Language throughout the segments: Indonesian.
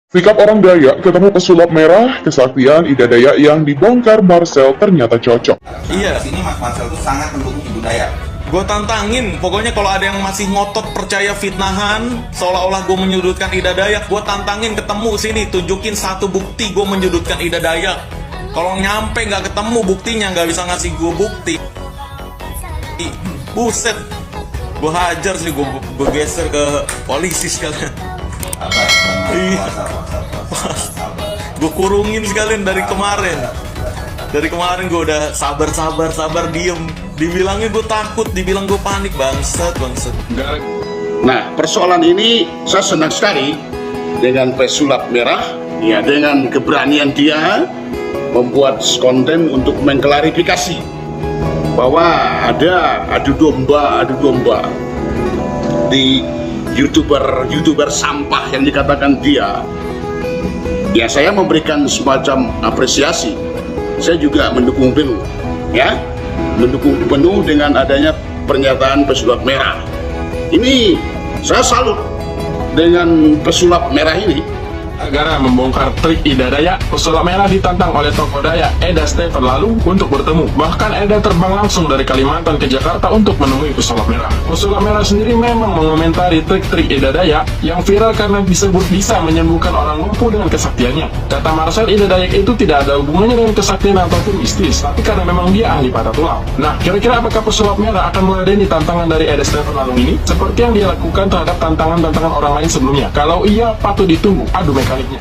Sikap orang Dayak ketemu pesulap merah, kesaktian Ida Dayak yang dibongkar Marcel ternyata cocok. Iya. Sini Mas Marcel itu sangat mendukung Ibu Dayak. Gue tantangin, pokoknya kalau ada yang masih ngotot percaya fitnahan, seolah-olah gue menyudutkan Ida Dayak, gue tantangin ketemu sini, tunjukin satu bukti gue menyudutkan Ida Dayak. Kalau nyampe nggak ketemu buktinya, nggak bisa ngasih gue bukti. Buset, gue hajar sih, gue geser ke polisi sekalian. Iya. Gue kurungin sekalian dari kemarin. Dari kemarin gue udah sabar diem. Dibilangnya gue takut, dibilang gue panik, bangsat. Nah, persoalan ini saya senang sekali dengan pesulap merah, ya, dengan keberanian dia membuat konten untuk mengklarifikasi bahwa ada adu domba di youtuber sampah yang dikatakan dia. Ya, saya memberikan semacam apresiasi. Saya juga mendukung penuh, ya, mendukung penuh dengan adanya pernyataan pesulap merah. Ini saya salut dengan pesulap merah ini. Gara membongkar trik Ida Dayak, pesulap merah ditantang oleh tokoh Dayak Eda Stephen lalu untuk bertemu. Bahkan Eda terbang langsung dari Kalimantan ke Jakarta untuk menemui pesulap merah. Pesulap merah sendiri memang mengomentari trik-trik Ida Dayak yang viral karena disebut bisa menyembuhkan orang lumpuh dengan kesaktiannya. Kata Marcel, Ida Dayak itu tidak ada hubungannya dengan kesaktian ataupun mistis, tapi karena memang dia ahli patah tulang. Nah, kira-kira apakah pesulap merah akan meladeni tantangan dari Eda Stephen lalu ini? Seperti yang dia lakukan terhadap tantangan-tantangan orang lain sebelumnya. Kalau iya, patut ditunggu adu mekaniknya.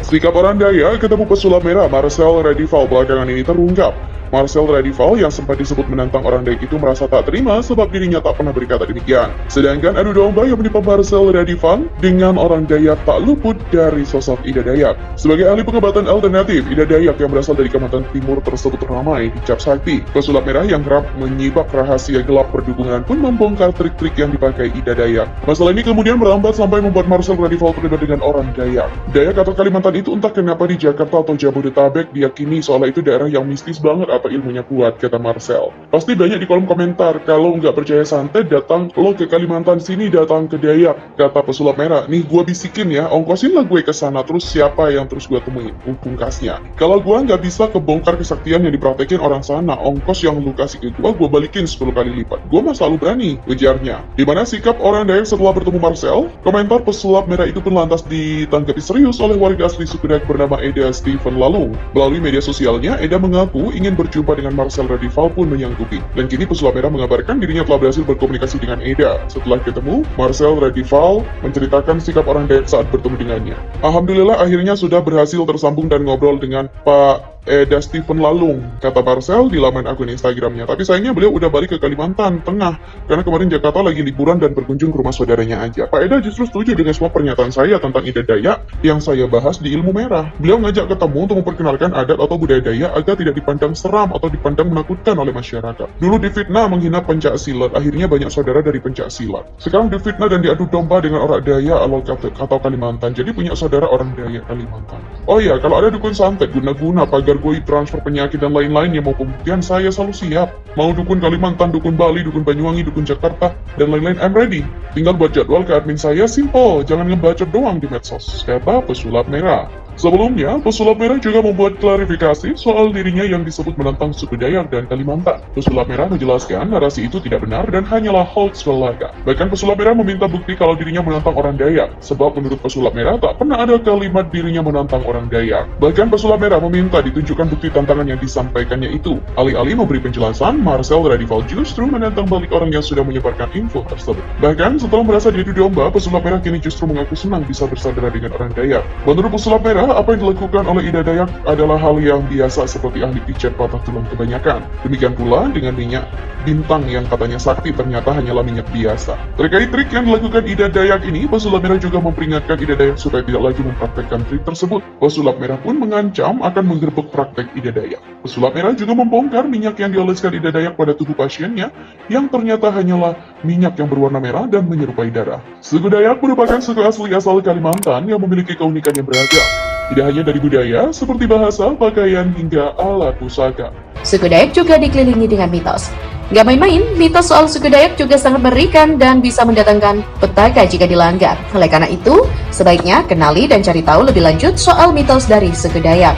Sikap orang Dayak ketemu pesulap merah, Marcel Redival belakangan ini terungkap. Marcel Redival yang sempat disebut menantang orang Dayak itu merasa tak terima sebab dirinya tak pernah berkata demikian. Sedangkan adu domba yang menimpa Marcel Redival dengan orang Dayak tak luput dari sosok Ida Dayak. Sebagai ahli pengobatan alternatif, Ida Dayak yang berasal dari Kalimantan Timur tersebut ramai dicap sakti. Pesulap merah yang kerap menyibak rahasia gelap perdukungan pun membongkar trik-trik yang dipakai Ida Dayak. Masalah ini kemudian merambat sampai membuat Marcel Redival terlibat dengan orang Dayak. Dayak atau Kalimantan itu entah kenapa di Jakarta atau Jabodetabek diyakini seolah itu daerah yang mistis banget atau ilmunya kuat, kata Marcel. Pasti banyak di kolom komentar, kalau nggak percaya santet datang lo ke Kalimantan sini, datang ke Dayak, kata pesulap merah. Nih gua bisikin ya, ongkosin lah gue ke sana, terus siapa yang terus gue temuin, pungkasnya. Kalau gua nggak bisa kebongkar kesaktian yang dipraktekin orang sana, ongkos yang lu kasih ke gua balikin 10 kali lipat. Gua mah selalu berani, ujarnya. Dimana sikap orang Dayak setelah bertemu Marcel, komentar pesulap merah itu pun lantas ditanggapi serius oleh warga asli suku Dayak bernama Eda Stephen Lalung. Melalui media sosialnya, Eda mengaku ingin berjumpa dengan Marcel Redival pun menyanggupi. Dan kini pesulap merah mengabarkan dirinya telah berhasil berkomunikasi dengan Eda. Setelah ketemu, Marcel Redival menceritakan sikap orang Dayak saat bertemu dengannya. Alhamdulillah akhirnya sudah berhasil tersambung dan ngobrol dengan Pak Eda Stephen Lalung, kata Marcel di laman akun Instagramnya. Tapi sayangnya beliau udah balik ke Kalimantan Tengah, karena kemarin Jakarta lagi liburan dan berkunjung ke rumah saudaranya aja. Pak Eda justru setuju dengan semua pernyataan saya tentang Ida Dayak yang saya bahas di Ilmu Merah. Beliau ngajak ketemu untuk memperkenalkan adat atau budaya Dayak agar tidak dipandang seram atau dipandang menakutkan oleh masyarakat. Dulu difitnah menghina pencak silat, akhirnya banyak saudara dari pencak silat. Sekarang difitnah dan diadu domba dengan orang Dayak atau Kalimantan, jadi punya saudara orang Dayak Kalimantan. Oh iya, kalau ada dukun santet guna-guna pagar gue transfer penyakit dan lain-lain yang mau pembuktian, saya selalu siap. Mau dukun Kalimantan, dukun Bali, dukun Banyuwangi, dukun Jakarta, dan lain-lain, I'm ready. Tinggal buat jadwal ke admin saya, simple, jangan ngebacot doang di medsos, kata pesulap merah. Sebelumnya, pesulap merah juga membuat klarifikasi soal dirinya yang disebut menantang suku Dayak dan Kalimantan. Pesulap merah menjelaskan narasi itu tidak benar dan hanyalah hoax belaka. Bahkan pesulap merah meminta bukti kalau dirinya menantang orang Dayak, sebab menurut pesulap merah tak pernah ada kalimat dirinya menantang orang Dayak. Bahkan pesulap merah meminta ditunjukkan bukti tantangan yang disampaikannya itu. Alih-alih memberi penjelasan, Marcel Redival justru menantang balik orang yang sudah menyebarkan info tersebut. Bahkan setelah merasa diadu domba, pesulap merah kini justru mengaku senang bisa bersaudara dengan orang Dayak. Menurut pesulap merah, apa yang dilakukan oleh Ida Dayak adalah hal yang biasa seperti ahli pijat patah tulang kebanyakan. Demikian pula dengan minyak bintang yang katanya sakti ternyata hanyalah minyak biasa. Terkait trik yang dilakukan Ida Dayak ini, pesulap merah juga memperingatkan Ida Dayak supaya tidak lagi mempraktekkan trik tersebut. Pesulap merah pun mengancam akan menggerbek praktek Ida Dayak. Pesulap merah juga membongkar minyak yang dioleskan Ida Dayak pada tubuh pasiennya yang ternyata hanyalah minyak yang berwarna merah dan menyerupai darah. Suku Dayak merupakan suku asli asal Kalimantan yang memiliki keunikan yang beragam. Tidak hanya dari budaya, seperti bahasa, pakaian, hingga alat pusaka. Suku Dayak juga dikelilingi dengan mitos. Gak main-main, mitos soal suku Dayak juga sangat mengerikan dan bisa mendatangkan petaka jika dilanggar. Oleh karena itu, sebaiknya kenali dan cari tahu lebih lanjut soal mitos dari suku Dayak.